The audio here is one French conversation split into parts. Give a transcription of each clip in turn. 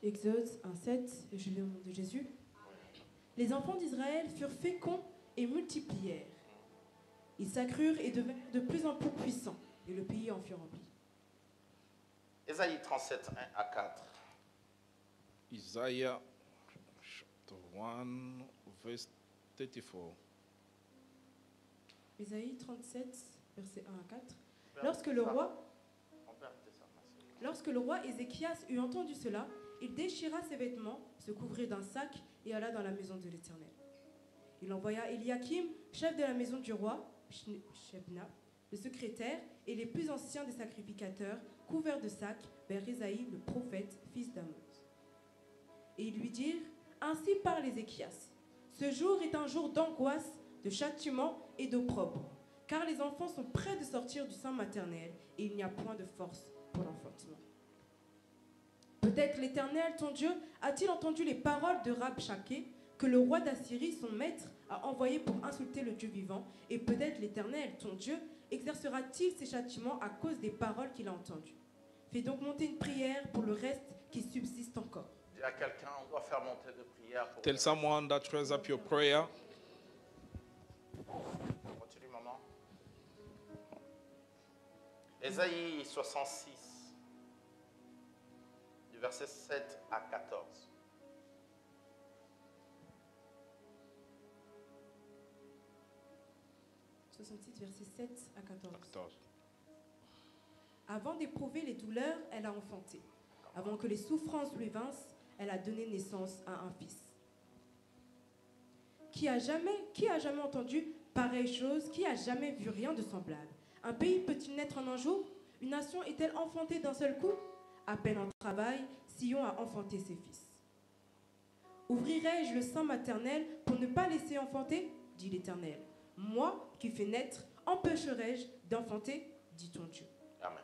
Exode 1,7, je lis au nom de Jésus. Les enfants d'Israël furent féconds et multiplièrent. Ils s'accrurent et devinrent de plus en plus puissants, et le pays en fut rempli. Ésaïe 37, 1 à 4. Isaiah chapter 1, verse 34. Ésaïe 37, versets 1 à 4. Lorsque le roi Ézéchias eut entendu cela, il déchira ses vêtements, se couvrit d'un sac et alla dans la maison de l'Éternel. Il envoya Eliakim, chef de la maison du roi, Shebna, le secrétaire, et les plus anciens des sacrificateurs, couverts de sacs, vers Ésaïe, le prophète, fils d'Amoz. Et ils lui dirent, ainsi parle Ézéchias, ce jour est un jour d'angoisse, de châtiment et d'opprobre, car les enfants sont près de sortir du sein maternel et il n'y a point de force pour l'enfantement. Peut-être l'Éternel, ton Dieu, a-t-il entendu les paroles de Rabshakeh, que le roi d'Assyrie, son maître, a envoyé pour insulter le Dieu vivant, et peut-être l'Éternel, ton Dieu, exercera-t-il ses châtiments à cause des paroles qu'il a entendues. Fais donc monter une prière pour le reste qui subsiste encore. Dis à quelqu'un, on doit faire monter de prière. Pour Tell someone that raise up your prayer. Continue, maman. Ésaïe 66, du verset 7 à 14. « 66, versets 7 à 14. Avant d'éprouver les douleurs, elle a enfanté. Avant que les souffrances lui vinssent, elle a donné naissance à un fils. Qui a jamais entendu pareille chose? Qui a jamais vu rien de semblable? Un pays peut-il naître en un jour? Une nation est-elle enfantée d'un seul coup? À peine en travail, Sion a enfanté ses fils. Ouvrirai-je le sein maternel pour ne pas laisser enfanter? Dit l'Éternel. Moi qui fais naître, empêcherai-je d'enfanter? Dit ton Dieu. Amen.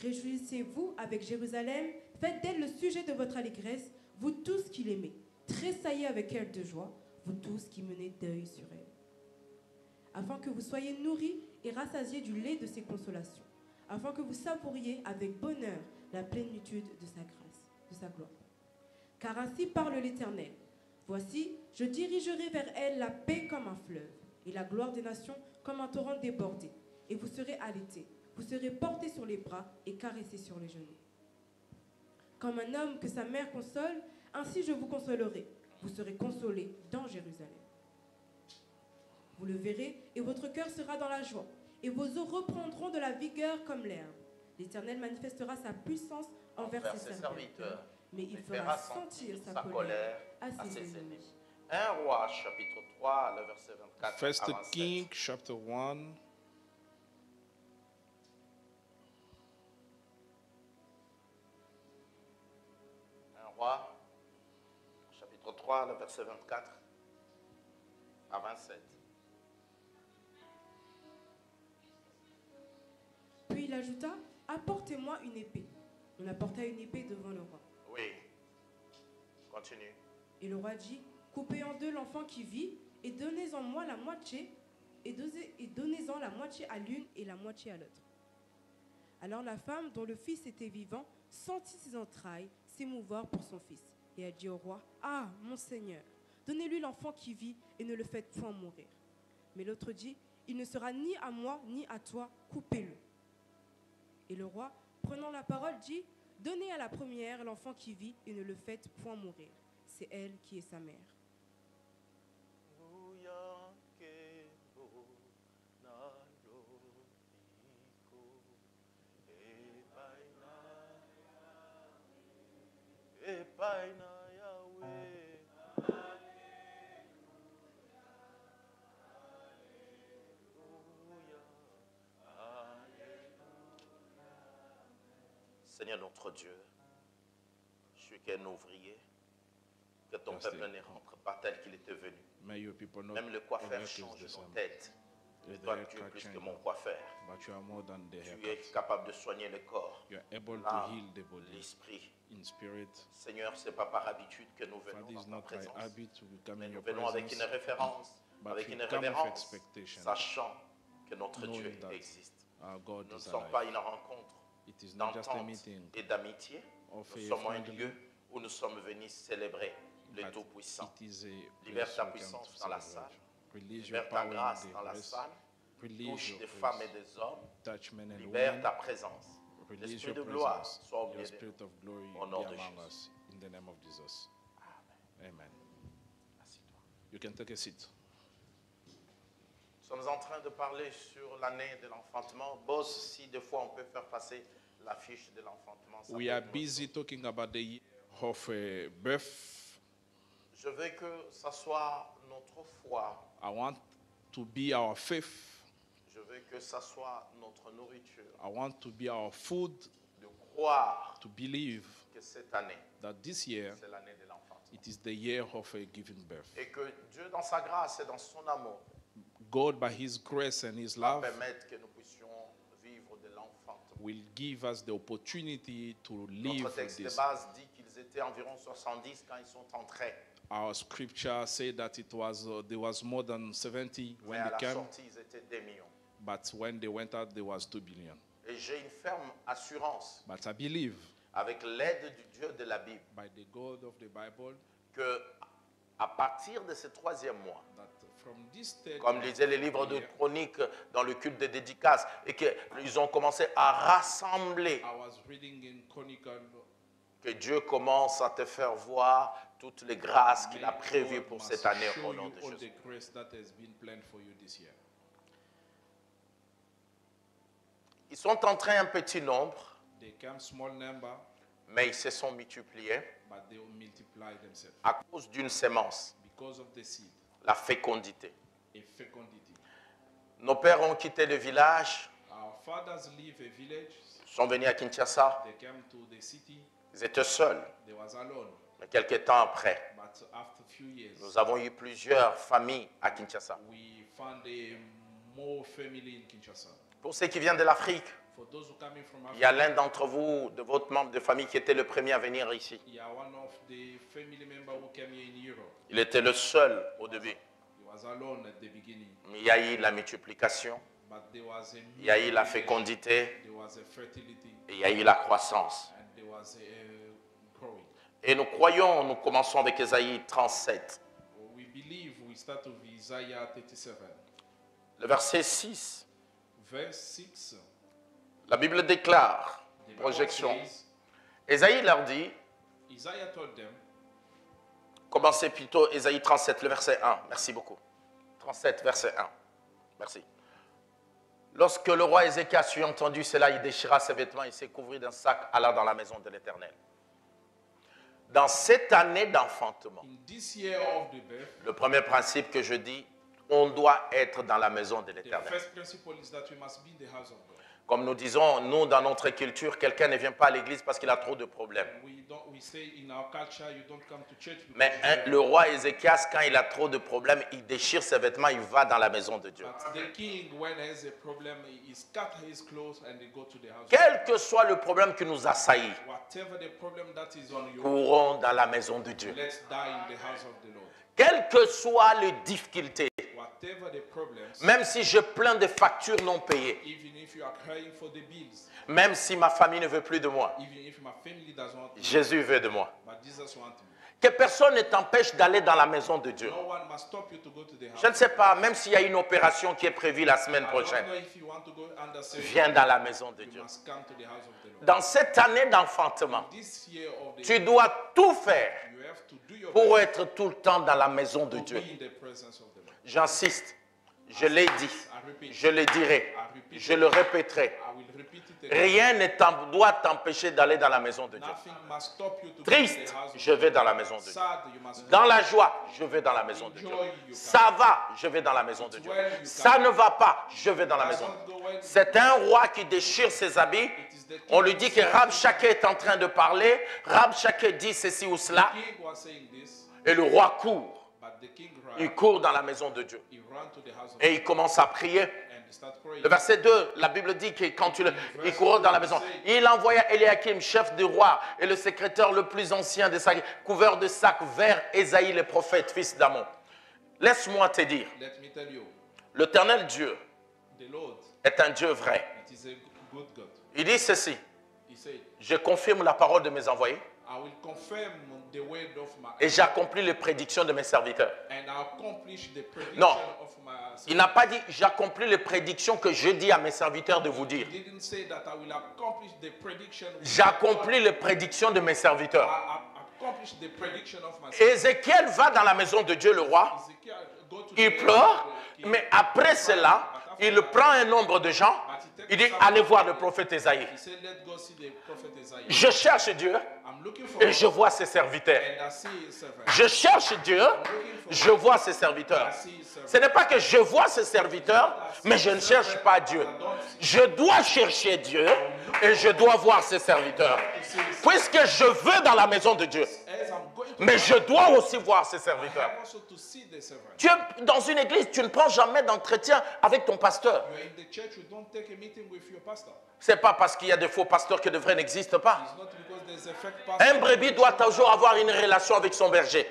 Réjouissez-vous avec Jérusalem, faites d'elle le sujet de votre allégresse, vous tous qui l'aimez. Tressaillez avec elle de joie, vous tous qui menez deuil sur elle. Afin que vous soyez nourris et rassasiés du lait de ses consolations, afin que vous savouriez avec bonheur la plénitude de sa grâce, de sa gloire. Car ainsi parle l'Éternel. Voici, je dirigerai vers elle la paix comme un fleuve, et la gloire des nations comme un torrent débordé. Et vous serez allaités, vous serez portés sur les bras et caressés sur les genoux. Comme un homme que sa mère console, ainsi je vous consolerai. Vous serez consolés dans Jérusalem. Vous le verrez, et votre cœur sera dans la joie, et vos os reprendront de la vigueur comme l'herbe. L'Éternel manifestera sa puissance envers ses serviteurs, mais il fera sentir sa colère à ses ennemis. 1 Roi, chapitre 3, le verset 24 First à 27. King chapter 1. 1 Roi, chapitre 3, le verset 24 à 27. Puis il ajouta, apportez-moi une épée. On apporta une épée devant le roi. Oui, continue. Et le roi dit, coupez en deux l'enfant qui vit, et donnez-en moi la moitié, et donnez-en la moitié à l'une et la moitié à l'autre. Alors la femme, dont le fils était vivant, sentit ses entrailles s'émouvoir pour son fils. Et elle dit au roi, ah, mon Seigneur, donnez-lui l'enfant qui vit, et ne le faites point mourir. Mais l'autre dit, il ne sera ni à moi, ni à toi, coupez-le. Et le roi, prenant la parole, dit, donnez à la première l'enfant qui vit, et ne le faites point mourir. C'est elle qui est sa mère. Seigneur notre Dieu, je suis qu'un ouvrier, que ton Merci. peuple ne rentre pas tel qu'il était venu. May your people not Même le coiffeur overtake change the nos same. têtes. Mais The toi, haircut tu es plus que change, mon coiffeur. but you are more than the Tu es haircut. capable de soigner le corps, You are able to l'âme, heal the body l'esprit. in spirit. Seigneur, ce n'est pas par habitude que nous venons Father, dans it's ta not by présence, habit to come mais in nous your venons avec presence, une référence, but avec we une come with révérence, expectation, sachant que notre knowing Dieu that existe. our God Nous ne is sommes pas alive. une rencontre It is not just a d'entente meeting et d'amitié, of Nous a sommes un friendly, lieu où nous sommes venus célébrer le but Tout-Puissant. it is a Libère place ta we come puissance to dans la celebrate. salle. Release your Libère ta power grâce in dans la the place. salle. Release Touche your des femmes et grace. des hommes. Touch men and Libère women. ta présence. Release L'esprit your de gloire presence. soit au Your milieu de nous. spirit of glory Au nom be de among Jésus. us. In the name of Jesus. Amen. Amen. Assieds-toi. You can take a seat. Nous sommes en train de parler sur l'année de l'enfantement. Boss, si des fois on peut faire passer l'affiche de l'enfantement. ça We peut are être busy talking about the year of birth. Je veux que ça soit notre foi. I want to be our faith. Je veux que ça soit notre nourriture. I want to be our food, De croire to believe que cette année, that this year, c'est l'année de l'enfantement. it is the year of a giving birth. Et que Dieu, dans sa grâce et dans son amour, God, by His grace and His va love, permettre que nous puissions vivre de l'enfantement. will give us the opportunity to live Notre texte de this. base dit qu'ils étaient environ 70 quand ils sont entrés. Our scripture said that it was there was more than 70 Mais when à they la came, sortie, ils étaient des millions. but when they went out, there was 2 billion. Et j'ai une ferme assurance, But I believe, avec l'aide du Dieu de la Bible, by the God of the Bible, que à partir de ce troisième mois, that from this third comme month disait les of livres the de year, chroniques dans le culte de dédicace, et qu'ils ont commencé à rassembler, I was reading in Chronicle, que Dieu commence à te faire voir toutes les grâces qu'il a may prévues God pour must cette année show au nom you de all Jésus. the grace that has been planned for you this year. Ils sont entrés un petit nombre, They came small number, mais ils se sont multipliés but they will multiply themselves à cause d'une sémence, because of the seed, la fécondité. a fecundity. Nos pères ont quitté le village, Our fathers leave a village, sont venus à Kinshasa, they came to the city, ils étaient seuls. they was alone. Mais quelques temps après, But after a few years, nous avons eu plusieurs familles à Kinshasa. we found a more family in Kinshasa. Pour ceux qui viennent de l'Afrique, For those who coming from il y a Africa, l'un d'entre vous, de votre membre de famille, qui était le premier à venir ici. yeah, one of the family member who came here in Europe. Il était le seul au début. He was alone at the beginning, Mais il y a eu la multiplication, but there was a il y a eu la multiplication, fécondité there was a fertility, et il y a eu la croissance. and there was a growing. Et nous croyons, nous commençons avec Ésaïe 37, We believe we start with Isaiah 37, le verset 6. verse 6. La Bible déclare, The Bible projection, says, Ésaïe leur dit, Isaiah told them, commencez plutôt Ésaïe 37, le verset 1. Merci beaucoup. 37, verset 1. Merci. Lorsque le roi Ézéchias eut entendu cela, il déchira ses vêtements et s'est couvert d'un sac, alla dans la maison de l'Éternel. Dans cette année d'enfantement, in this year of the birth, le premier principe que je dis, on doit être dans la maison de the l'Éternel. first principle is that we must be in the house of God. Comme nous disons, nous, dans notre culture, quelqu'un ne vient pas à l'église parce qu'il a trop de problèmes. We say in our culture, you don't come to church because Mais le roi Ézéchias, quand il a trop de problèmes, il déchire ses vêtements, il va dans la maison de Dieu. but the king, when he has a problem, he scatter his clothes and he go to the house. Quel que soit le problème qui nous assaillit, Whatever the problem that is on you, courons dans la maison de Dieu. let's die in the house of the Lord. Quelles que soient les difficultés, Whatever the problems, même si je plains des factures non payées, even if you are crying for the bills, même si ma famille ne veut plus de moi, even if my family doesn't want me, Jésus veut de moi. but Jesus wants me. Que personne ne t'empêche d'aller dans la maison de Dieu. No one must stop you to go to the house. Je ne sais pas, même s'il y a une opération qui est prévue la semaine I don't prochaine, know if you want to go under surgery, viens dans la maison de you Dieu. must come to the house of the Lord. Dans cette année d'enfantement, This year of the tu dois tout faire you have to do your pour best être tout le temps dans la maison de to Dieu. be in the presence of the Lord. J'insiste, je l'ai dit, I repeat, je le dirai, je le répéterai. I will repeat it again. Rien ne doit t'empêcher d'aller dans la maison de Dieu. Nothing must stop you to go to Triste, the house of je the vais Lord. dans la maison de Dieu. Sad, you must go. Dans la joie, je vais dans la maison de Dieu. Ça va, je vais dans la maison de Dieu. Ça ne va pas, je vais dans la maison. Doesn't go well. C'est un roi qui déchire ses habits. It is the king. On lui dit que Rab Shakeh est en train de parler. Rab Shakeh dit ceci ou cela. The king was saying this, Et le roi court. but the king Il ran. court dans la maison de Dieu. He ran to the house of Et il commence à prier. and he started praying. Le verset 2, la Bible dit que quand il courait dans la maison, il envoya Eliakim, chef du roi, et le secrétaire le plus ancien des sacs, couvert de sacs, vers Ésaïe le prophète, fils d'Amon. Laisse-moi te dire, Let me tell you, l'Éternel Dieu the Lord, est un Dieu vrai. it is a good God. Il dit ceci, He said, je confirme la parole de mes envoyés I will confirm the word of my et j'accomplis les prédictions de mes serviteurs. and I accomplish the prediction Non. of my Il n'a pas dit j'accomplis les prédictions que je dis à mes serviteurs de vous dire. He didn't say that I will accomplish the prediction. J'accomplis les prédictions de mes serviteurs. I accomplish the prediction of my Ézéchiel va dans la maison de Dieu, le roi. Ezekiel, go to Il the- pleure, mais après cela, il prend un nombre de gens. Il dit allez voir le prophète Ésaïe. He said, let's go see the prophet Isaiah. Je cherche Dieu I'm looking for et je vois ses serviteurs. and I see his servant. Je cherche Dieu, je vois ses serviteurs. I see his servant. Ce n'est pas que je vois ses serviteurs, mais je ne cherche pas Dieu. Je dois chercher Dieu et je dois voir ses serviteurs. Puisque je veux dans la maison de Dieu, As I'm going to mais je dois aussi voir ses I serviteurs. have also to see the servant. Tu es dans une église, tu ne prends jamais d'entretien avec ton pasteur. You're in the church, you don't take a meeting with your pastor. C'est pas parce qu'il y a des faux pasteurs que de vrais n'existent pas. It's not because there's a fake pastor. Un brebis doit toujours avoir une relation avec son berger.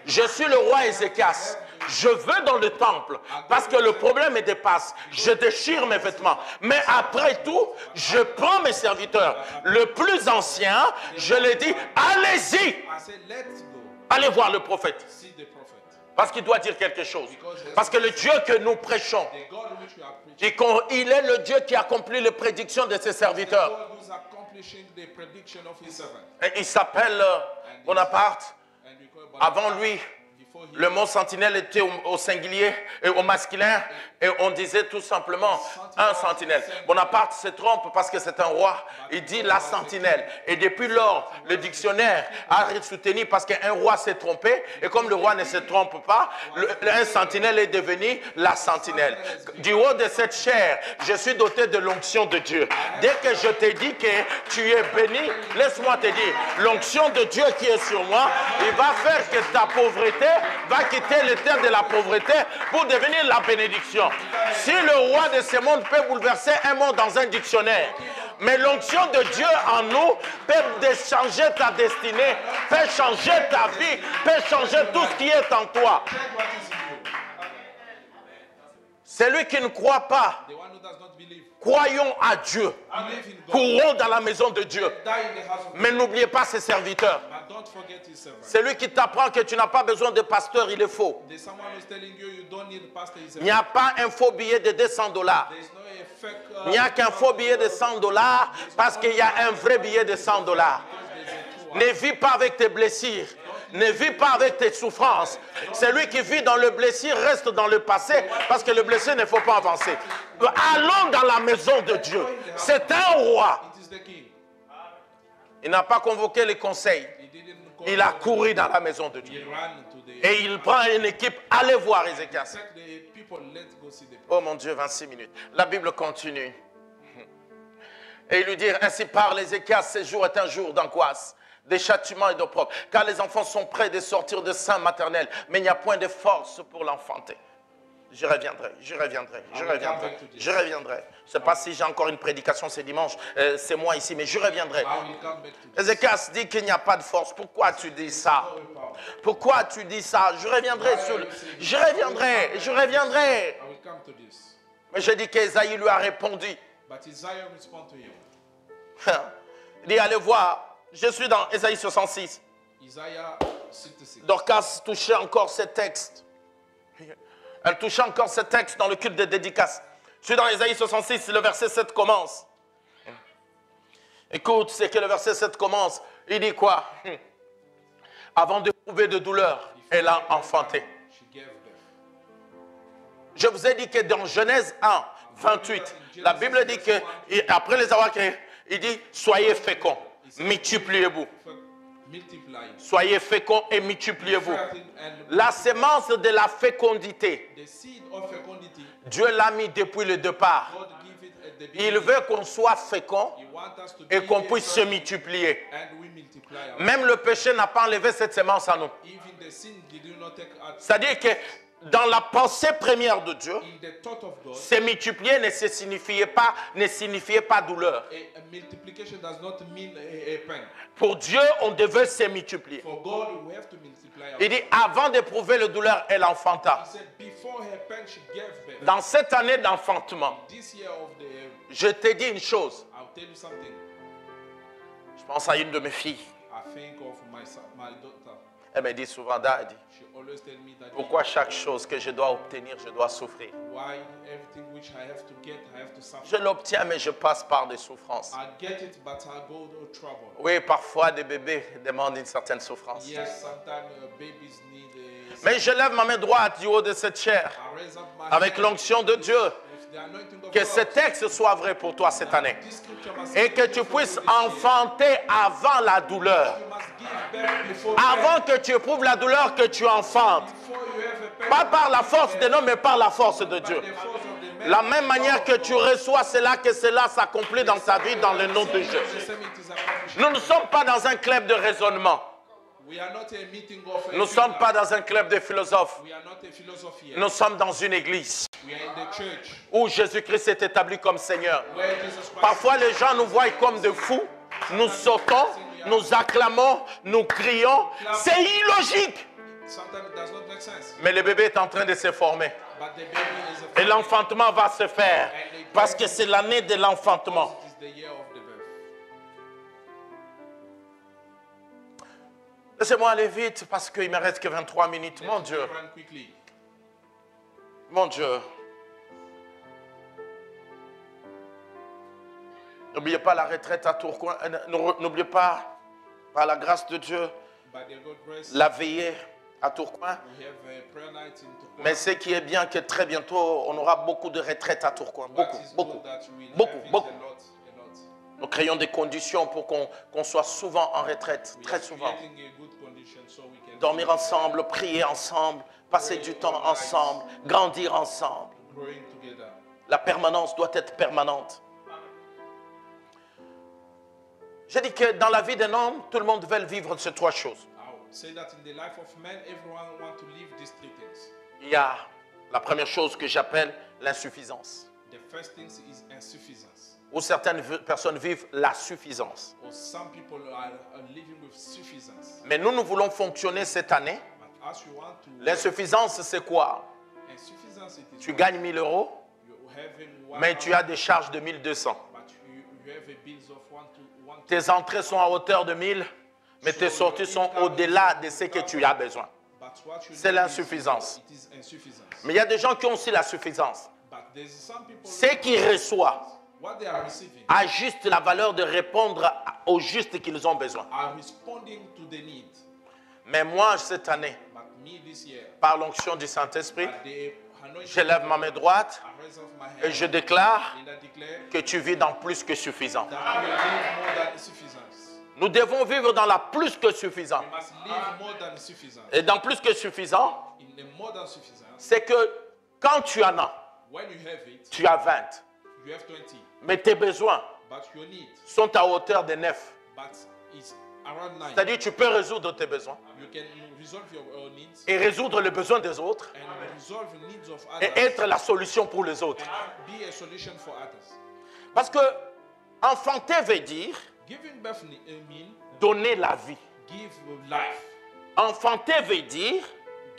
Je suis le roi Ézéchias. Je veux dans le temple parce que le problème me dépasse. Je déchire mes vêtements. Mais après tout, je prends mes serviteurs. Le plus ancien, je lui dis, allez-y, I said, let's go allez voir le prophète. see the prophet. Parce qu'il doit dire quelque chose. Parce que le Dieu que nous prêchons, The God which we are preaching. il est le Dieu qui accomplit les prédictions de ses The serviteurs. God who's accomplishing the prediction of his servant. Et il s'appelle Bonaparte. And we call Bonaparte. Avant lui, Before he le mot sentinelle était au singulier et au masculin. Et on disait tout simplement un sentinelle. Bonaparte se trompe parce que c'est un roi. Il dit la sentinelle. Et depuis lors, le dictionnaire a soutenu parce qu'un roi s'est trompé. Et comme le roi ne se trompe pas, un sentinelle est devenu la sentinelle. Du haut de cette chair, je suis doté de l'onction de Dieu. Dès que je t'ai dit que tu es béni, laisse-moi te dire, l'onction de Dieu qui est sur moi, il va faire que ta pauvreté va quitter le terre de la pauvreté pour devenir la bénédiction. Si le roi de ce monde peut bouleverser un monde dans un dictionnaire, mais l'onction de Dieu en nous peut changer ta destinée, peut changer ta vie, peut changer tout ce qui est en toi. Celui qui ne croit pas, the one who does not believe, croyons à Dieu, believe in God. courons dans la maison de Dieu. Die in the house of God. Mais n'oubliez pas ses serviteurs. But don't forget his servant. Celui qui t'apprend que tu n'as pas besoin de pasteur, il est faux. There's someone who's telling you you don't need a pastor. He's Il n'y a pas un faux billet de $200. There's no a fake. Il n'y a qu'un faux billet de $100 parce qu'il y a un vrai billet de $100. There's a true one. Ne vis pas avec tes blessures. Ne vis pas avec tes souffrances. Celui qui vit dans le blessure reste dans le passé parce que le blessé ne faut pas avancer. Allons dans la maison de Dieu. C'est un roi. It is the king. Il n'a pas convoqué les conseils. He didn't go. Il a couru dans la maison de He Dieu. ran to the. Et il prend une équipe. Allez voir Ézéchias. Take the people. Let's go see the. Oh mon Dieu, 26 minutes. La Bible continue. Et il lui dit, ainsi parle Ézéchias, ce jour est un jour d'angoisse, de châtiment et d'opprobre, car les enfants sont prêts de sortir de sein maternel, mais il n'y a point de force pour l'enfanter. Je reviendrai. Je ne sais pas si j'ai encore une prédication ce dimanche, c'est moi ici, mais je reviendrai. I will come back to this. Ézéchias dit qu'il n'y a pas de force. Pourquoi tu dis ça? Pourquoi tu dis ça? Je reviendrai. Je reviendrai. I will come to this. Mais je dis qu'Ésaïe lui a répondu. But Isaiah respond to him. Il dit, allez voir, je suis dans Ésaïe 66. Isaiah 66. Dorcas touchait encore ce texte. Elle touchait encore ce texte dans le culte de dédicace. Je suis dans Ésaïe 66, le verset 7 commence. Écoute, c'est que le verset 7 commence. Il dit quoi? Avant d'éprouver de douleur, elle a enfanté. She gave birth. Je vous ai dit que dans Genèse 1, 28, la Bible dit que, après les avoir créés, il dit, soyez féconds, multipliez-vous. Multiply. Soyez féconds et multipliez-vous. And La sémence de la fécondité, the seed of fecundity, Dieu l'a mis depuis le départ. God give it at the Il beginning. veut qu'on soit fécond He wants us to et be qu'on puisse se fruitful multiplier. and we multiply. Même le péché n'a pas enlevé cette sémence en nous. Even the sin did you not take out C'est-à-dire que dans la pensée première de Dieu, in the thought of God. se multiplier ne signifiait pas douleur. A multiplication does not mean a pain. Pour Dieu, on devait se multiplier. For God, we have to multiply. Il dit, avant d'éprouver la douleur, elle enfanta. He said, before her pain, she gave birth. Dans cette année d'enfantement, This year of the, je te dis une chose. I'll tell you something. Je pense à une de mes filles. I think of my daughter. Elle me dit souvent, Daddy, She always tell me that pourquoi chaque chose que je dois obtenir, je dois souffrir? why everything which I have to get, I have to suffer. Je l'obtiens, mais je passe par des souffrances. I get it, but I go through trouble. Oui, parfois des bébés demandent une certaine souffrance. Yes, sometimes babies need Mais je lève ma main droite du haut de cette chair, I raise up my avec hand l'onction de Dieu, with the anointing of que God. ce texte soit vrai pour toi cette année. This scripture must Et que tu puisses enfanter avant la douleur. You must give birth before Avant que tu éprouves la douleur, que tu enfantes. before you have a Pas par la force de l'homme, mais par la force de Dieu. the force of the man. La même manière que tu reçois cela, que cela s'accomplit dans ta vie dans le nom de Jésus. The same it is accomplished. Nous ne sommes pas dans un club de raisonnement. We are not a meeting of Nous ne sommes pas dans un club de philosophes. We are not a philosophy here. Nous sommes dans une église We are in the church où Jésus-Christ est établi comme Seigneur. where Jesus Christ Parfois, les gens nous voient comme des fous. Nous sautons, nous acclamons, nous crions. C'est illogique. sometimes it does not make sense. Mais le bébé est en train de se former. But the baby is a Et l'enfantement va se faire. Parce que c'est l'année de l'enfantement. it is the year of the birth. Laissez-moi aller vite parce qu'il ne me reste que 23 minutes. Mon Dieu, Run quickly. mon Dieu. N'oubliez pas la retraite à Tourcoing. N'oubliez pas, par la grâce de Dieu, By the God grace, la veillée à Tourcoing. we have a prayer night in Turkey. Mais ce qui est bien, que très bientôt, on aura beaucoup de retraites à Tourcoing. Beaucoup, What is beaucoup. good that we beaucoup, have it beaucoup. a lot. Nous créons des conditions pour qu'on soit souvent en retraite, We très are souvent. creating a good condition so we can Dormir ensemble, prier ensemble, passer du temps ensemble, grandir ensemble. growing together. La permanence doit être permanente. J'ai dit que dans la vie d'un homme, tout le monde veut vivre ces trois choses. I would say that in the life of man, everyone wants to live these three things. Il y a la première chose que j'appelle l'insuffisance, The first thing is insufficiency. où certaines personnes vivent la suffisance. Or some people are living with sufficiency. Mais nous voulons fonctionner cette année. But as you want to, L'insuffisance, c'est quoi? insufficiency it is Tu gagnes 1000 euros, you having one mais tu as des charges de 1200. but you have a bills of one to one. Tes entrées sont à hauteur de 1000, mais tes sorties sont au-delà de ce que tu as besoin. But what you C'est need l'insuffisance. It is insufficiency. Mais il y a des gens qui ont aussi la suffisance. But there's some people Ce qu'ils reçoivent what they are receiving a juste la valeur de répondre au juste qu'ils ont besoin. are responding to the need. Mais moi, cette année, But me this year, par l'onction du Saint-Esprit, by the anointing, je lève ma main droite I raise up my hand et je déclare and I declare que tu vis dans plus que suffisant. that we live more than sufficiency. Nous devons vivre dans la plus que suffisant. We must live more than sufficiency. Et dans plus que suffisant, In the more than sufficiency, c'est que quand tu en as, when you have it, tu as 20. you have 20. Mais tes besoins But your need, sont à hauteur de 9. but it's around 9. C'est-à-dire tu peux résoudre tes besoins You can resolve your needs et résoudre les besoins des autres and resolve the needs of et others être la solution pour les autres. and be a solution for others. Parce que enfanter veut dire Giving birth mean donner la vie. give life. Enfanter veut dire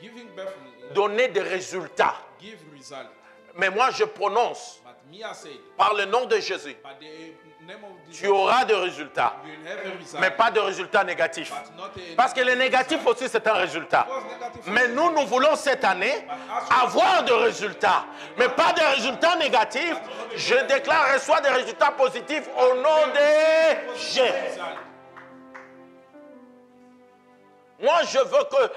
Giving birth donner des résultats. give result. Mais moi je prononce But me I said, par le nom de Jésus, by the name of Jesus, tu auras des résultats, you will have a result. mais pas de résultats négatifs. But not a Parce que le négatif aussi c'est un résultat. Because negative Mais nous voulons cette année avoir des résultats, mais pas de résultats négatifs. Je déclare reçois des résultats positifs au nom de Jésus. result. Moi, je veux que,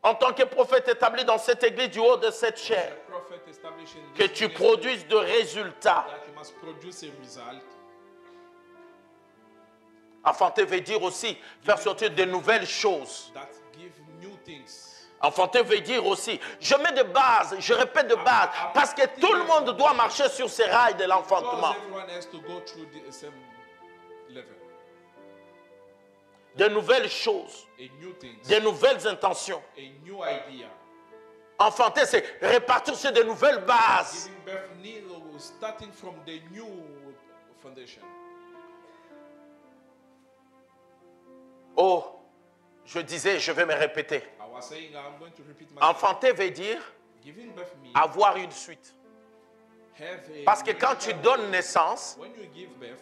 en tant que prophète établi dans cette église du haut de cette chair, The prophet established in que this tu ministry produises de résultats. that you must produce a result. Enfanter veut dire aussi faire sortir de nouvelles choses. That give new things. Enfanter veut dire aussi, je mets de base, je répète de base, parce que tout le monde doit marcher sur ces rails de l'enfantement. Because everyone has to go through the same level. De nouvelles choses, A new things. de nouvelles intentions. A new idea. Enfanter, c'est répartir sur de nouvelles bases. Giving birth need starting from the new foundation. Oh, je disais, je vais me répéter. I was saying I'm going to repeat myself. Enfanter veut dire Giving birth means avoir une suite. have a Parce que quand tu donnes naissance, when you give birth,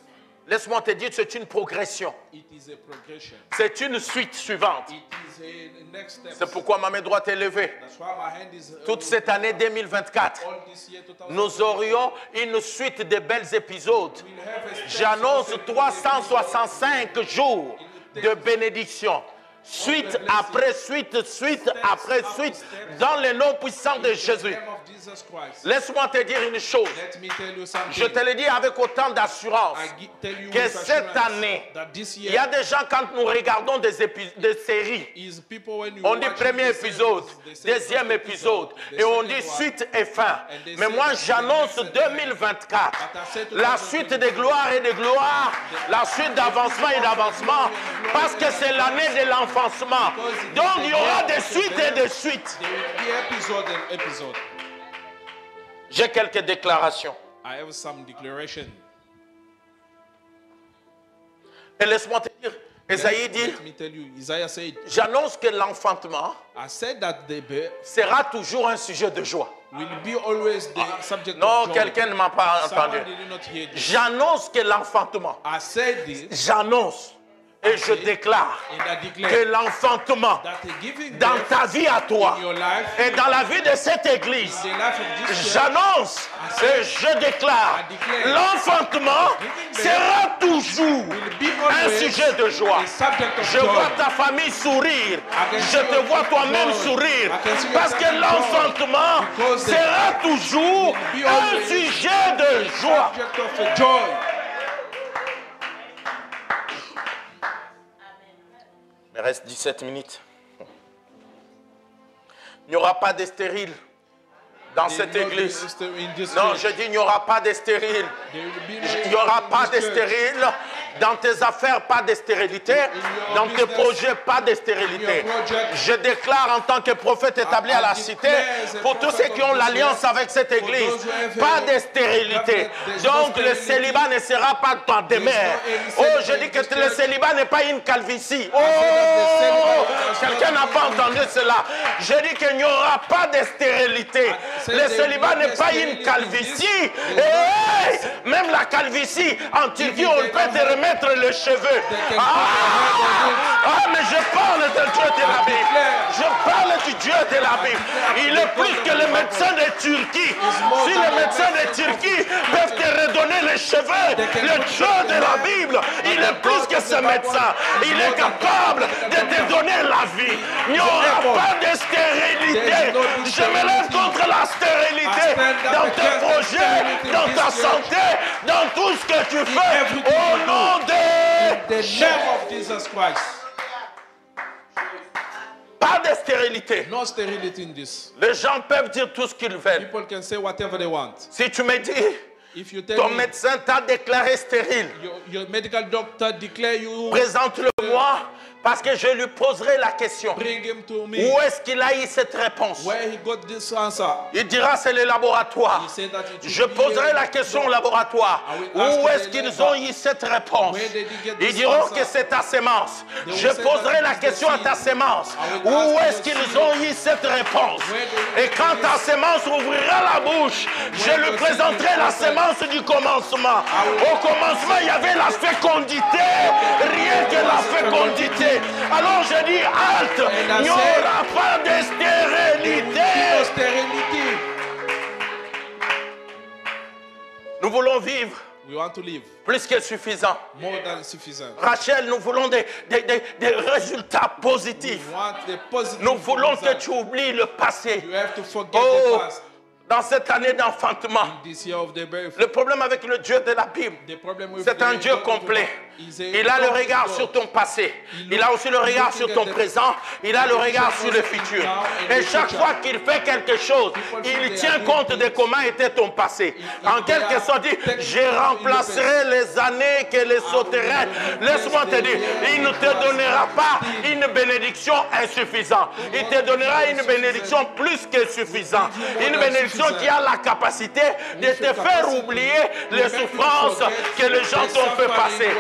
Laisse-moi te dire, c'est une progression. It is a progression. C'est une suite suivante. It is a next step. C'est pourquoi ma main droite est levée. That's why my hand is Toute cette année 2024, all this year 2000. nous aurions une suite de belles épisodes. We'll have a step J'annonce of 365 jours de bénédiction. Suite après suite, suite après suite, dans le nom puissant de in the Jésus. name of Jesus Christ. Laisse-moi te dire une chose. Let me tell you something. Je te le dis avec autant d'assurance tell you que with cette assurance année, that this il y year a des gens quand nous regardons des séries, is people when you on dit watch premier the épisode, series, they say deuxième first épisode, the et on second dit one, suite et fin. and they Mais say moi the j'annonce next 2024, But I said to la them, suite de gloire et de gloire, la suite d'avancement et d'avancement, parce que c'est l'année de l'enfancement. Donc il y aura des suites et des suites. there will be episode and episode. J'ai quelques déclarations. I have some declaration. Et laisse-moi te dire, Esaïe dit, Let me tell you, Isaiah said, j'annonce que l'enfantement I said that the birth sera toujours un sujet de joie. will be always the subject Non, of joy. quelqu'un ne m'a pas entendu. Someone did not hear this. J'annonce que l'enfantement, I said this j'annonce et je déclare and I que declare l'enfantement that the giving dans birth ta vie à toi in your life, et dans la vie de cette église, the life of this church, j'annonce et je déclare l'enfantement sera toujours will be un always sujet de joie. a subject of Je joy. vois ta famille sourire. Je te vois toi-même sourire. Parce que l'enfantement sera toujours un sujet de joie. Subject of joy. Il me reste 17 minutes. Il n'y aura pas de stérile dans cette église. Non, je dis il n'y aura pas de stérile. Il n'y aura pas de stérile. Dans tes affaires, pas de stérilité. Dans tes projets, pas de stérilité. Je déclare en tant que prophète établi à la cité, pour tous ceux qui ont l'alliance avec cette église, pas de stérilité. Donc le célibat ne sera pas dans des mers. Oh, je dis que le célibat n'est pas une calvitie. Oh, quelqu'un n'a pas entendu cela. Je dis qu'il n'y aura pas de stérilité. Le célibat n'est pas une calvitie. Hey, même la calvitie, en Turquie, on peut te remettre les cheveux. Mais je parle de Dieu de la Bible. Je parle du Dieu de la Bible. Il est plus que les médecins de Turquie. Si les médecins de Turquie peuvent te redonner les cheveux, le Dieu de la Bible, il est plus que ce médecin. Il est capable de te donner la vie. Il n'y aura pas de stérilité. Je me lève contre la stérilité dans tes projets, dans ta santé, dans tout ce que tu fais. Au nom de The name of Jesus Christ. pas de stérilité. No sterility in this. Les gens peuvent dire tout ce qu'ils veulent. People can say whatever they want. Si tu me dis, If you tell ton me médecin t'a déclaré stérile, your medical doctor declare you, présente-le-moi parce que je lui poserai la question. bring him to me. Où est-ce qu'il a eu cette réponse? Where he got this answer? Il dira c'est le laboratoire. He said that it should Je be poserai here. la question au laboratoire. I will ask Où the est-ce qu'ils lab. ont eu cette réponse? Where did he get Ils this diront answer? que c'est ta sémence. They will Je say poserai that la it's the question à seed. ta sémence. I will Où ask est-ce the qu'ils seed. ont eu cette réponse? Where do Et quand ta sémence ouvrira la bouche, je Where lui the présenterai seed la is sémence du commencement. Au commencement, il y avait la fécondité. Rien que la fécondité. Alors je dis halte. Il n'y aura pas de stérilité. No sterility. Nous voulons vivre We want to live plus que suffisant. more than sufficient. Rachel, nous voulons des résultats positifs. We want the positive Nous voulons que result. tu oublies le passé. You have to forget Oh, the past. dans cette année d'enfantement, This year of the birth. le problème avec le Dieu de la Bible, The problem with c'est un the Dieu God complet. is a Il a le complete regard God. sur ton passé. Il a aussi le regard sur ton présent. Il a le regard sur le futur. Et chaque fois qu'il fait quelque chose, il tient compte de comment était ton passé. En quelque sorte, dit, je remplacerai les années que les sauterelles. Laisse-moi te dire, il ne te donnera pas une bénédiction insuffisante. Il te donnera une bénédiction plus que suffisante. Une bénédiction qui a la capacité de te faire oublier les souffrances que les gens t'ont fait passer.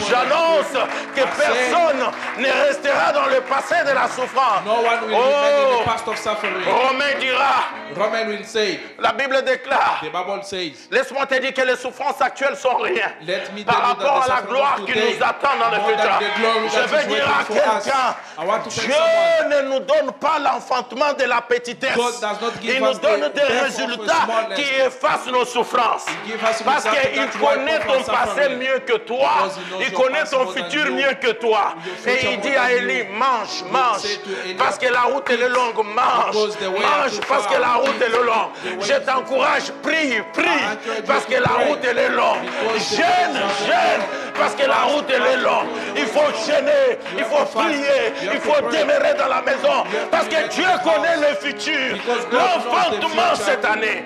J'annonce que personne ne restera restera dans le passé de la souffrance. No one will remain in the past of suffering. Romain dira, Roman will say, la Bible déclare, the Bible says, laisse-moi te dire que les souffrances actuelles sont rien let me par tell you that rapport the à la suffering gloire of qui today, nous attend dans le more than futur. the glory Je that veux is dire à waiting for us. quelqu'un, I want to tell Dieu someone, ne nous donne pas l'enfantement de la petitesse. God does not give Il nous us donne the des death of a résultats smallness. qui effacent nos souffrances. He gives us Parce results qu'il that connaît wipe ton off our passé suffering. mieux que toi. Because he knows Il your connaît past ton more than futur you. mieux que toi. Your Et future il more dit à than Élie, you. mange, You mange. say to Eli, Parce que la route elle est longue, mange. because the way Mange is too parce que far. la route elle est longue. The way Je is too t'encourage, prie, prie. encourage Parce you que to la pray. route elle est longue. Because the Jeûne, way is jeûne. long. Parce que la route elle est longue. Il faut jeûner, il faut prier, il faut demeurer dans la maison. Parce que Dieu connaît le futur. L'enfantement cette année.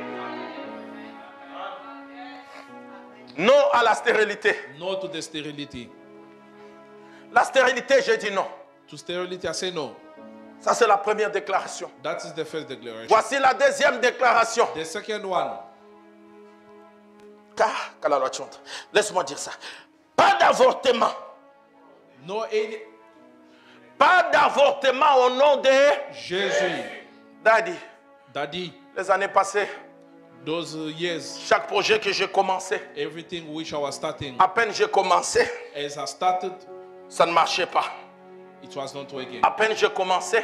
Non à la stérilité. No to the sterility. La stérilité, j'ai dit non. To sterility, I say no. Ça, c'est la première déclaration. That is the first declaration. Voici la deuxième déclaration. The second one. Laisse-moi dire ça. Pas d'avortement. No any. Pas d'avortement au nom de Jésus. Daddy. Daddy, Les années passées, those years, chaque projet que j'ai commencé, everything which I was starting, à peine j'ai commencé, as I started, ça ne marchait pas. it was not working. À peine j'ai commencé,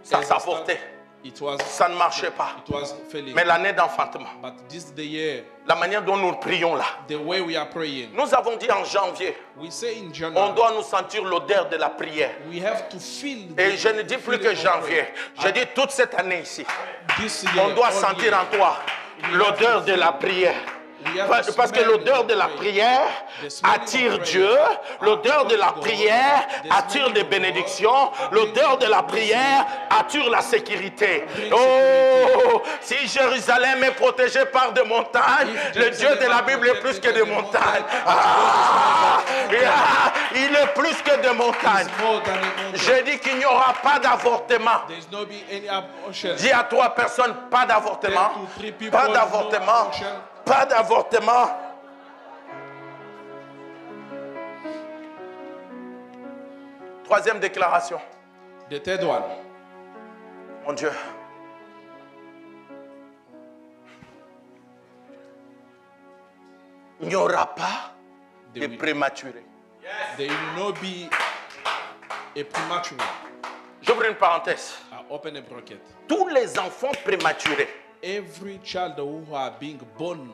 ça As I s'avortait. started, it was, Ça ne marchait pas. it was failing. Mais l'année d'enfantement, But this is the year, la manière dont nous prions là, the way we are praying. nous avons dit en janvier, We say in on January, doit nous sentir l'odeur de la prière. we have to feel. Et je ne dis plus que janvier, je dis toute cette année ici, This year, on doit all sentir year, en toi l'odeur de la prière. Parce que l'odeur de la prière attire Dieu, l'odeur de la prière attire des bénédictions, l'odeur de la prière attire la sécurité. Oh, si Jérusalem est protégée par des montagnes, le Dieu de la Bible est plus que des montagnes. Ah, il est plus que des montagnes. more than a mountain. Je dis qu'il n'y aura pas d'avortement. There is no be any abortion. Dis à trois personnes, pas d'avortement, pas d'avortement, pas d'avortement. Troisième déclaration. The third one. Mon Dieu. Il n'y aura pas de There will- prématuré. There will not be a premature. J'ouvre une parenthèse. I open a bracket. Tous les enfants prématurés, Every child who are being born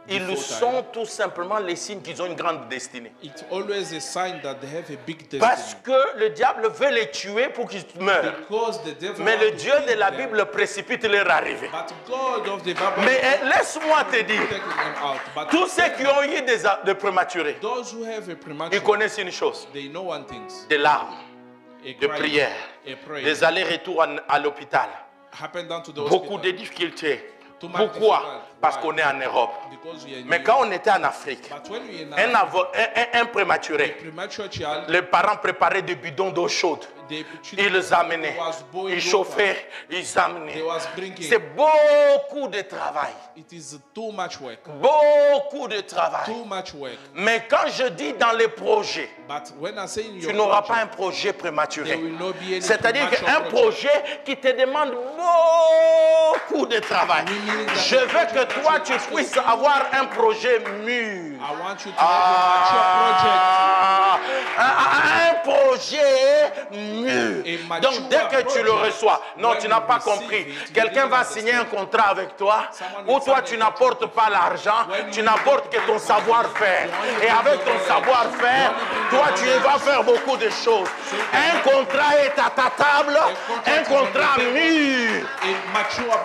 ils before sont time, tout simplement les signes qu'ils ont une grande destinée. it's always a sign that they have a big destiny. Parce que le diable veut les tuer pour qu'ils meurent. Because the devil Mais want le to Dieu kill de la them. Bible précipite leur arrivée. But God of the Bible Mais laisse-moi te dire, taking them out. But tous ceux qui ont eu des prématurés, those who have a premature, ils connaissent une chose, they know one thing. des larmes, A de cry, prières, a prayer. des allers-retours à l'hôpital, Happen down to the beaucoup de hospital. difficultés. Too much Pourquoi? difficult. Parce Why? qu'on est en Europe. Because we are in Mais Europe. quand on était en Afrique, But when we un, are un prématuré, premature child, les parents préparaient des bidons d'eau chaude. they Ils les amenaient, was boiled ils chauffaient, ils They amenaient. was drinking. C'est beaucoup de travail. It is too much work. Beaucoup de travail. Too much work. Mais quand je dis dans les projets, But when I say in tu your n'auras pas project, un projet there prématuré. will not be any C'est-à-dire premature qu'un project. projet qui te demande beaucoup de travail. Je veux que toi, tu puisses avoir un projet mûr. I want you to have Un projet mûr. A mature Donc dès que tu le project, reçois, non, when tu n'as you pas receive compris. it, you Quelqu'un didn't va understand. signer un contrat avec toi, Someone où will toi sign tu a n'apportes pas l'argent, When tu you n'apportes que ton savoir-faire. Et avec ton savoir-faire, toi tu vas faire beaucoup de choses. Un contrat est à ta table, un contrat mûr. a mature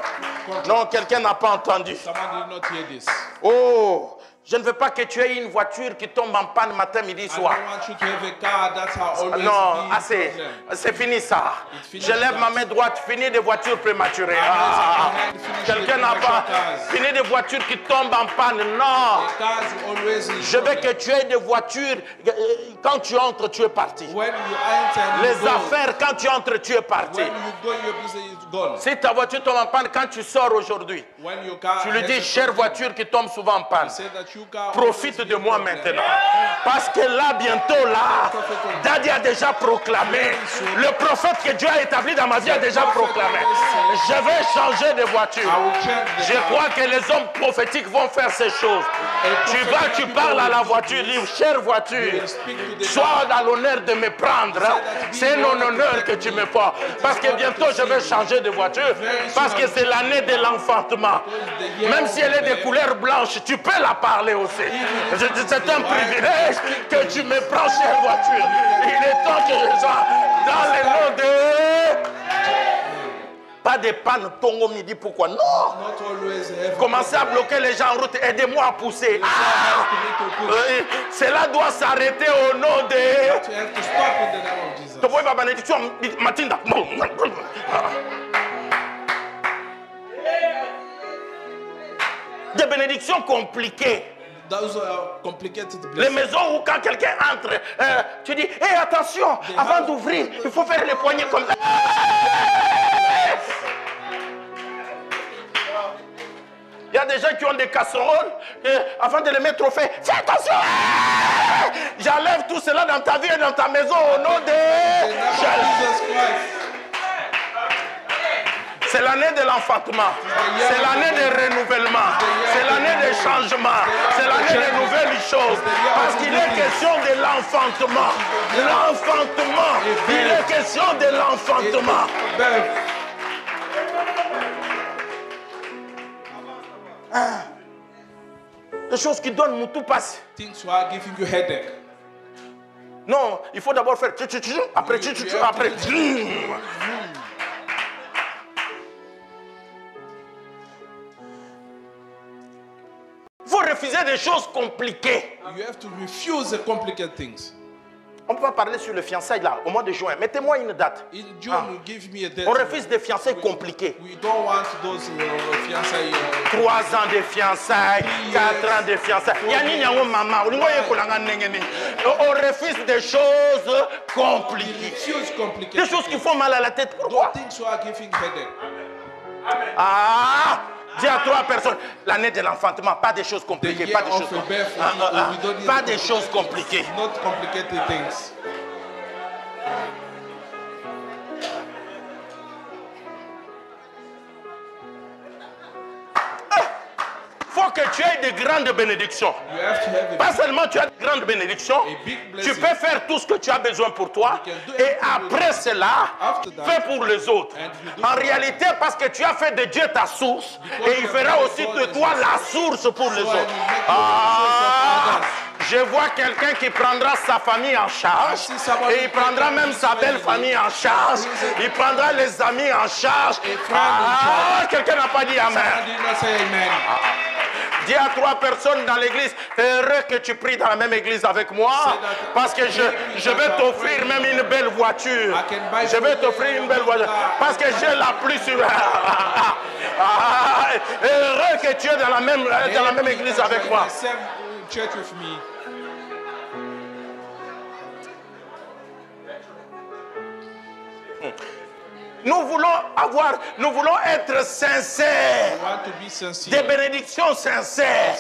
contract. Non, quelqu'un n'a pas entendu. Someone did not hear this. Oh, je ne veux pas que tu aies une voiture qui tombe en panne matin, midi, I soir. don't want you to have a car that's always Non, be assez. problem. C'est fini ça. It's finished Je lève that. ma main droite, fini des voitures prématurées. I raise Ah, my hand, finish quelqu'un the n'a pas premature cars. fini des voitures qui tombent en panne. Non. The cars always in Je veux problem. que tu aies des voitures, quand tu entres, tu es parti. When you enter and Les you go, affaires, quand tu entres, tu es parti. when you go, your business is gone. Si ta voiture tombe en panne, quand tu sors aujourd'hui, When your car tu lui has dis, a chère problem, voiture qui tombe souvent en panne, say that profite de moi maintenant. Parce que là, bientôt, là, Daddy a déjà proclamé. Le prophète que Dieu a établi dans ma vie a déjà proclamé. Je vais changer de voiture. Je crois que les hommes prophétiques vont faire ces choses. Tu parles à la voiture, dis, chère voiture, sois dans l'honneur de me prendre. C'est un honneur que tu me portes. Parce que bientôt, je vais changer de voiture. Parce que c'est l'année de l'enfantement. Même si elle est de couleur blanche, tu peux la parler aussi. C'est un privilège que tu me prends chère voiture. Il est temps que je sois dans le nom de... Pas de panne, Tongo midi, pourquoi? Non! Commencez à bloquer les gens en route, aidez-moi à pousser. Cela doit s'arrêter au nom de... Tu vois ma bénédiction, Matinda. Des bénédictions compliquées. Les maisons où quand quelqu'un entre, tu dis, hé, attention, avant d'ouvrir, il faut faire les poignées comme ça. Il y a des gens qui ont des casseroles, avant de les mettre au feu, fais attention. J'enlève tout cela dans ta vie et dans ta maison au nom de Jésus. C'est l'année de l'enfantement, c'est l'année de renouvellement, c'est l'année de changement, c'est l'année de nouvelles choses. Parce qu'il est question de l'enfantement. L'enfantement, il est question de l'enfantement. Des choses qui donnent mon tout passe. Things are giving you headache. Non, il faut d'abord faire après après. Il faut refuser des choses compliquées. You have to refuse the complicated things. On peut pas parler sur le fiançailles là, au mois de juin. Mettez-moi une date. In June, give me a date. On refuse des fiançailles compliquées. We don't want those fiançailles. 3 ans de fiançailles, 4 ans de fiançailles. On refuse des choses compliquées. Des choses qui font mal à la tête. Pourquoi? Ah! Dis à 3 personnes, l'année de l'enfantement, pas des choses compliquées, pas des choses compliquées. Pas des choses compliquées. Not complicated things. Faut que tu aies de grandes bénédictions. Pas seulement tu as de grandes bénédictions, tu peux faire tout ce que tu as besoin pour toi et après cela, fais pour les autres. En réalité, parce que tu as fait de Dieu ta source et il fera aussi de toi la source pour les autres. Ah, je vois quelqu'un qui prendra sa famille en charge et il prendra même sa belle famille en charge. Il prendra les amis en charge. Ah, quelqu'un n'a pas dit amen. Dis à 3 personnes dans l'église, heureux que tu pries dans la même église avec moi, parce que je vais t'offrir même une belle voiture. Je vais t'offrir une belle voiture, parce que j'ai la plus sûre. Heureux que tu es dans la même église avec moi. Nous voulons être sincères. Des bénédictions sincères.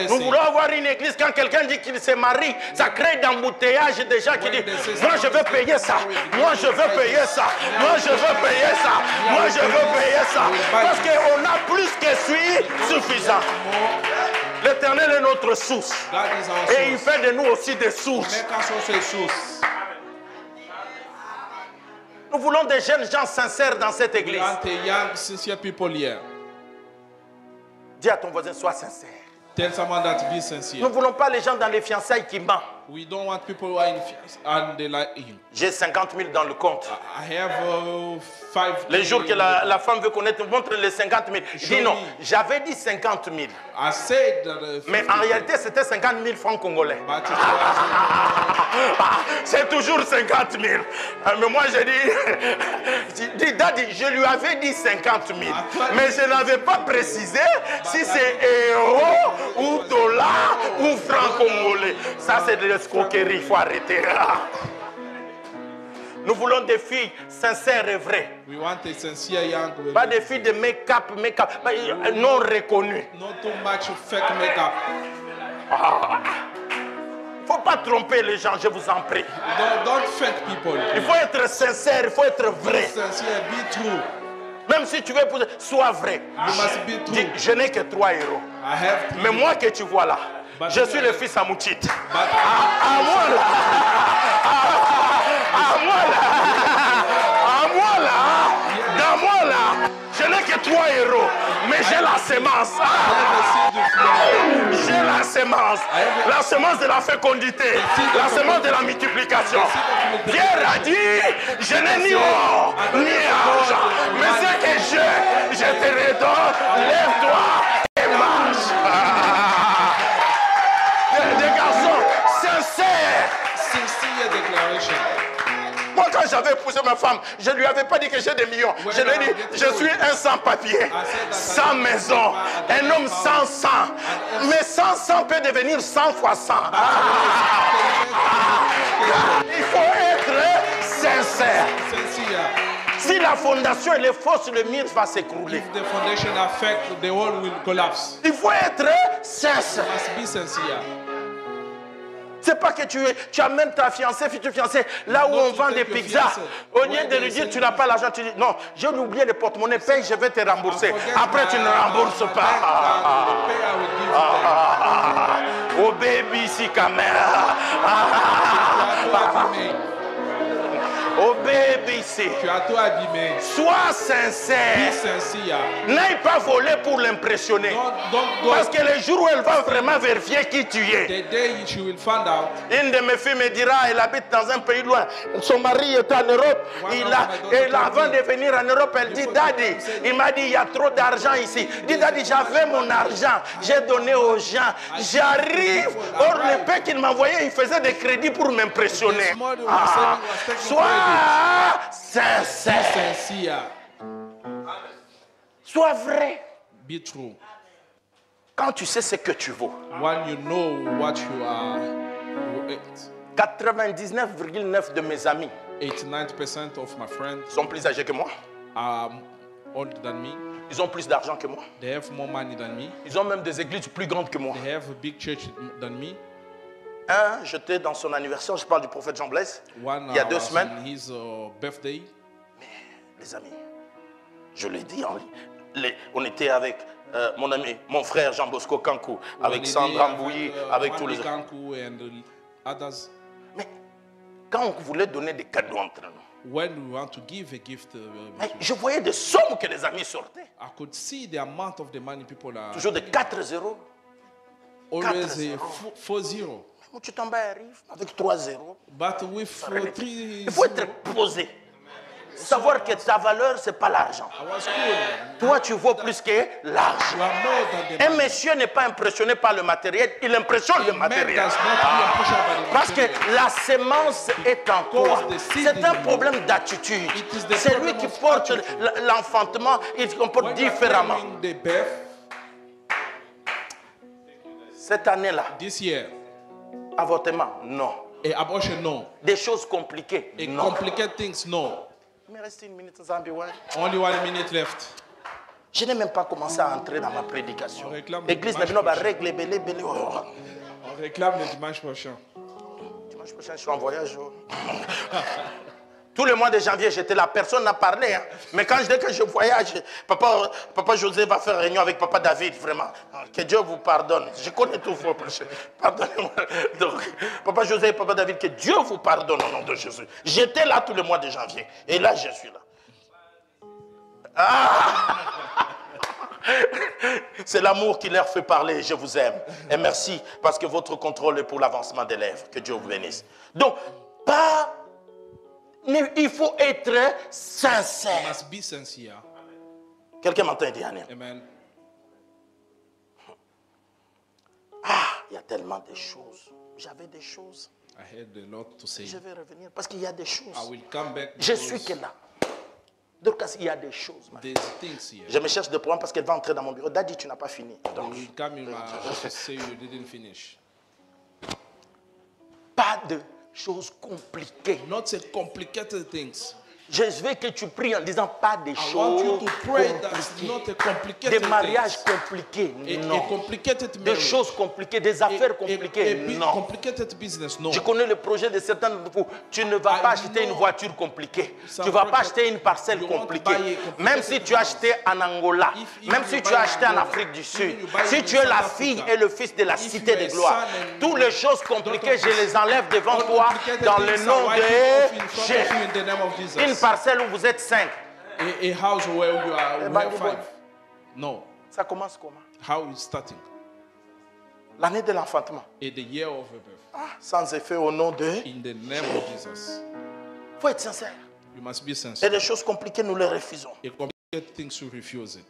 Nous voulons avoir une église. Quand quelqu'un dit qu'il se marie, ça crée d'embouteillage des gens qui disent, moi je veux payer ça, moi je veux payer ça, moi je veux payer ça, moi je veux payer ça. Parce qu'on a plus que suffisant. L'Éternel est notre source. Et il fait de nous aussi des sources. Nous voulons des jeunes gens sincères dans cette église. Dis à ton voisin, sois sincère. Tell someone that be sincere. Nous ne voulons pas les gens dans les fiançailles qui mentent. We don't want people who are in and they like him. J'ai 50 000 dans le compte. I have 5. Les jours que la femme veut connaître, montre les 50 000. Je dis non, j'avais dit 50 000. I said that, mais en réalité, c'était 50 000 francs congolais. C'est toujours 50 000. Mais moi, j'ai dit, Daddy, je lui avais dit 50 000. Mais je n'avais pas précisé si c'est euro ou dollar ou franc congolais. Ça, c'est de l'escroquerie, il faut arrêter. Nous voulons des filles sincères et vraies. We want a sincere young woman. Pas des filles de make-up, non reconnues. Not too much fake makeup. Faut pas tromper les gens, je vous en prie. Don't fake people. Il faut être sincère, il faut être Be vrai. sincere, be true. Même si tu veux épouser, sois vrai. You must be true. Dis, je n'ai que 3 euros. I have to. Mais moi que tu vois là, But je suis you le are- fils à Mouchit. But À moi là. À moi là. À moi là. Dans moi là. Je n'ai que 3 euros. Mais j'ai la sémence. J'ai la sémence. La sémence de la fécondité. La sémence de la multiplication. Pierre a dit, je n'ai ni or, ni argent. Mais ce que j'ai, je te redonne. Lève-toi et marche. Des garçons sincères. sincere declaration. Moi, quand j'avais épousé ma femme, je ne lui avais pas dit que j'ai des millions. Je lui ai dit, je suis un sans-papier, sans maison, un homme sans sang. Mais sans sang peut devenir 100 fois 100. Il faut être sincère. Sincere. Si la fondation elle est fausse, le mur va s'écrouler. If the foundation affect, the wall will collapse. Il faut être sincère. Must be sincere. C'est pas que tu amènes ta fiancée, future fiancée, là où Non, on tu vend fais des que pizzas. fiancée. Au lieu Ouais, de lui dire tu n'as pas l'argent, tu dis non, j'ai oublié le porte-monnaie, paye, je vais te rembourser. Après tu ne rembourses pas. Oh baby, si caméra. Oh baby, si. Tu as tout abîmé. Sois Be sincère. sincere. N'aille pas voler pour l'impressionner. Don't Parce go. que le jour où elle va vraiment vérifier qui tu es. The day she will find out. Une de mes filles me dira, elle habite dans un pays loin. Son mari est en Europe. Et avant de venir en Europe, elle dit, Daddy, il m'a dit, il y a trop d'argent ici. Dit, Daddy, j'avais mon argent. J'ai donné aux gens. J'arrive. Or, le père qu'il m'envoyait, il faisait des crédits pour m'impressionner. Sois sincère. Sincere. Sois vrai. Be true. Quand tu sais ce que tu vaux. When you know what you are, 99,9% de mes amis 89% of my friends sont plus âgés que moi. are older than me. Ils ont plus d'argent que moi. They have more money than me. Ils ont même des églises plus grandes que moi. They have a big church than me. J'étais dans son anniversaire, je parle du prophète Jean Blaise, One il y a 2 was semaines. on his birthday. Les amis, je l'ai dit, on était avec mon ami, mon frère Jean Bosco Kankou, avec Sandra Mbouyi, avec tous les autres. Kankou and others. Mais quand on voulait donner des cadeaux entre nous, When we want to give a gift, mais je voyais des sommes que les amis sortaient. I could see the amount of the money people are Toujours de 4 zéros. always 4-0. 4-0. Tu tombes arrive avec 3 zéros. But with 3 Il faut être posé. Savoir que ta valeur, ce n'est pas l'argent. I was cool. Toi, tu vaux plus que l'argent. You are more than the Un money. monsieur n'est pas impressionné par le matériel, il impressionne le Man matériel. does not be impressioned by the Parce que material. la sémence est en toi. Because the seed C'est un in you. problème d'attitude. It is the Celui problem qui of porte attitude. l'enfantement, il se comporte When you are différemment. carrying the birth, Cette année-là, this year, avortement, non. abortion, no. Des choses compliquées, A non. complicated things, no. Il me reste 1 minute, Zambi, ouais. Only 1 minute left. Je n'ai même pas commencé à entrer dans ma prédication. On réclame L'église le maintenant va dimanche régler, belé, belé. Oh. On réclame le dimanche prochain. Dimanche prochain, je suis en voyage. Oh. Tout le mois de janvier, j'étais là, personne n'a parlé. Hein. Mais quand je dis que je voyage, papa José va faire réunion avec papa David, vraiment. Que Dieu vous pardonne. Je connais tout vos péchés. Pardonnez-moi. Donc, papa José et papa David, que Dieu vous pardonne au nom de Jésus. J'étais là tout le mois de janvier. Et là, je suis là. Ah! C'est l'amour qui leur fait parler. Je vous aime. Et merci parce que votre contrôle est pour l'avancement des lèvres. Que Dieu vous bénisse. Donc, il faut être You sincère. must be sincere. Quelqu'un m'entend dire Amen. Amen. Il y a tellement de choses. J'avais des choses. I had a lot to say. Je vais revenir parce qu'il y a des choses. I will come back. Je because suis que là. Donc, il y a des choses. There's things here. Je me cherche des problèmes parce qu'elle va entrer dans mon bureau. Daddy, tu n'as pas fini. They Donc, will come in my office say you didn't finish. pas de choses compliquées. Not say complicated things. Je veux que tu pries en disant pas des I want you choses to pray that's not a complicated des mariages things. compliqués, A non. complicated Des marriage. choses compliquées, des affaires compliquées, non. Complicated business, no. Je connais le projet de certains de vous. Tu ne vas pas acheter une voiture compliquée. Tu ne vas pas acheter une parcelle compliquée. Même si tu as acheté en Angola, même si tu as acheté en Afrique du Sud, si tu es la fille et le fils de la cité de gloire, toutes les choses compliquées, je les enlève devant toi dans le nom de Jésus. Une parcelle où vous êtes 5. A house where you are where 5. No. Ça commence comment? How is starting? L'année de l'enfantement. In the year of birth. Ah, sans effet au nom de... In the name of Jesus. Il faut être sincère. You must be Et sincere. les choses compliquées, nous les refusons. A complicated things you refuse it.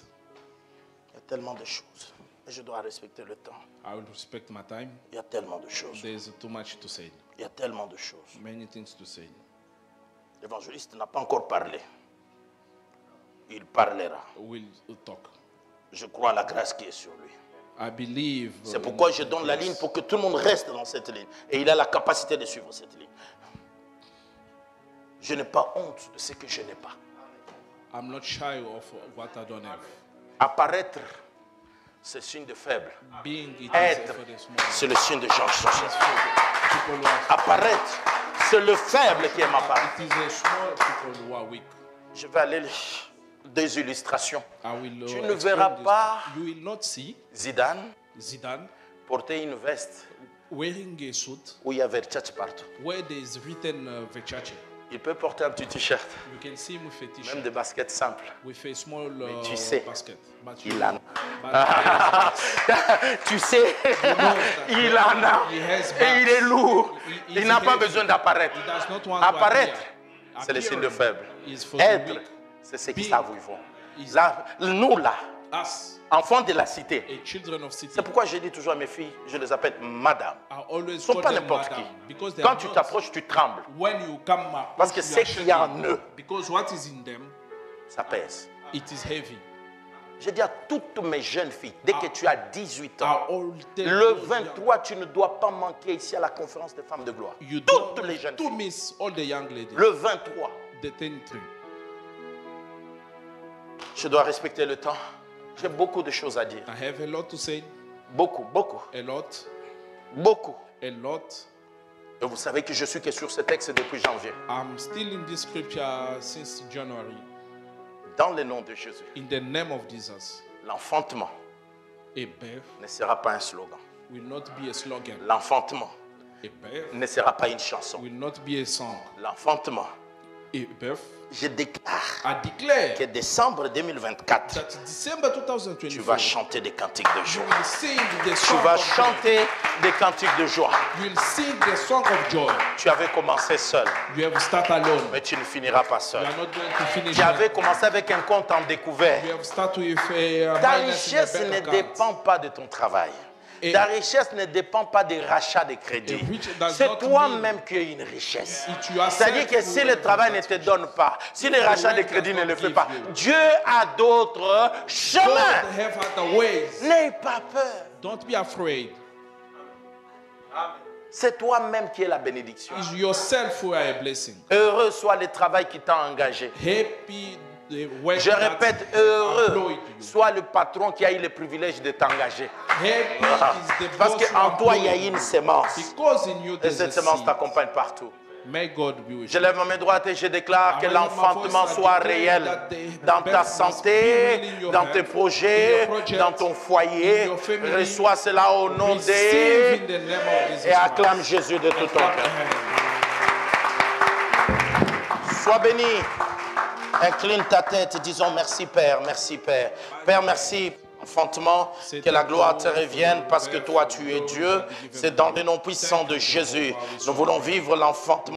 Il y a tellement de choses. Et je dois respecter le temps. I will respect my time. Il y a tellement de choses. There's too much to say. Il y a tellement de choses. Many things to say. L'évangéliste n'a pas encore parlé. Il parlera. We'll talk. Je crois à la grâce qui est sur lui. I believe. C'est pourquoi je donne la ligne pour que tout le monde reste dans cette ligne. Et il a la capacité de suivre cette ligne. Je n'ai pas honte de ce que je n'ai pas. I'm not shy of what I don't have. Apparaître, c'est signe de faible. Being it Être, is for the small. c'est le signe de gens It's for the people who are. Apparaître, c'est le faible qui aime apparaître. It is the small people who are weak. Je vais aller des illustrations. I will, Tu ne explain verras this. pas You will not see Zidane Zidane porter une veste wearing a suit où il y a Versace partout. where there is written Versace. Il peut porter un petit t-shirt, You can see him with a même t-shirt des baskets simples. with a small tu sais, basket. But Il en but a. Tu sais, il en a. he has Et il est lourd. He- Il n'a he pas has- besoin d'apparaître. he does not want to Apparaître, appear. c'est le signe de Appearing faible. is for the Être, weak. c'est ceux qui Being savent où ils vont. is- Là, nous là, Us, enfants de la cité, a children of city, c'est pourquoi je dis toujours à mes filles, je les appelle madame. I always Ils ne sont call pas them n'importe madam qui. because they Quand are tu not- t'approches, tu trembles. when you come up, Parce que you ce are qu'il y a en shaking. eux, Because what is in them, ça pèse. it is heavy. Je dis à toutes mes jeunes filles, dès que tu as 18 ans, I all tell le those 23, tu ne dois pas manquer ici à la conférence des femmes de gloire. You Toutes don't les jeunes to filles. miss all the young ladies. Le 23, The 23. je dois respecter le temps. J'ai beaucoup de choses à dire. I have a lot to say. Beaucoup, beaucoup, A lot. beaucoup. A lot. Et vous savez que je suis que sur ce texte depuis janvier. I'm still in this scripture since January. Dans le nom de Jésus, In the name of Jesus. l'enfantement A birth ne sera pas un slogan. will not be a slogan. L'enfantement A birth ne sera pas une chanson. will not be a song. L'enfantement, A birth. je déclare I declare que décembre 2024, that December tu 2024, vas chanter des cantiques de you joie. will sing the Tu song vas of joy. chanter des cantiques de joie. You will sing the song of joy. Tu avais commencé seul, You have started alone. mais tu ne finiras pas You seul. are not going to finish. Tu avais commencé avec un compte en découvert. You have started with a Ta minus in richesse the ne bank account. dépend pas de ton travail. Et- Ta richesse ne dépend pas des rachats de crédit. A rich does C'est not toi-même qui as une richesse. It you are C'est-à-dire que si le travail ne te donne pas, si les rachats de crédit ne le fait pas, Dieu a d'autres God chemins. have other ways. N'aie pas peur. Don't be afraid. C'est toi-même qui es la bénédiction. It's yourself who are a blessing. Heureux soit le travail qui t'a engagé. Happy the work Je that répète, heureux employed you. soit le patron qui a eu le privilège de t'engager. Happy is the Parce boss who qu'en toi, il y a employed une you. sémence. Because in you Et there's a cette sémence seed. t'accompagne partout. May God be with Je you. lève ma main droite et je déclare que I raise my l'enfantement voice, I soit declare réel that the dans ta best must be santé, in your dans health, tes in projets, your project, dans ton foyer. in your family. Reçois cela au nom Receive in de... the name of Jesus Et acclame Christ. Jésus de tout ton Clap cœur. your hands. Sois béni. Incline ta tête, disons merci Père, merci Père. Père, merci. Enfantement, que la gloire te revienne parce que toi tu es Dieu. C'est dans le nom puissant de Jésus. Nous voulons vivre l'enfantement.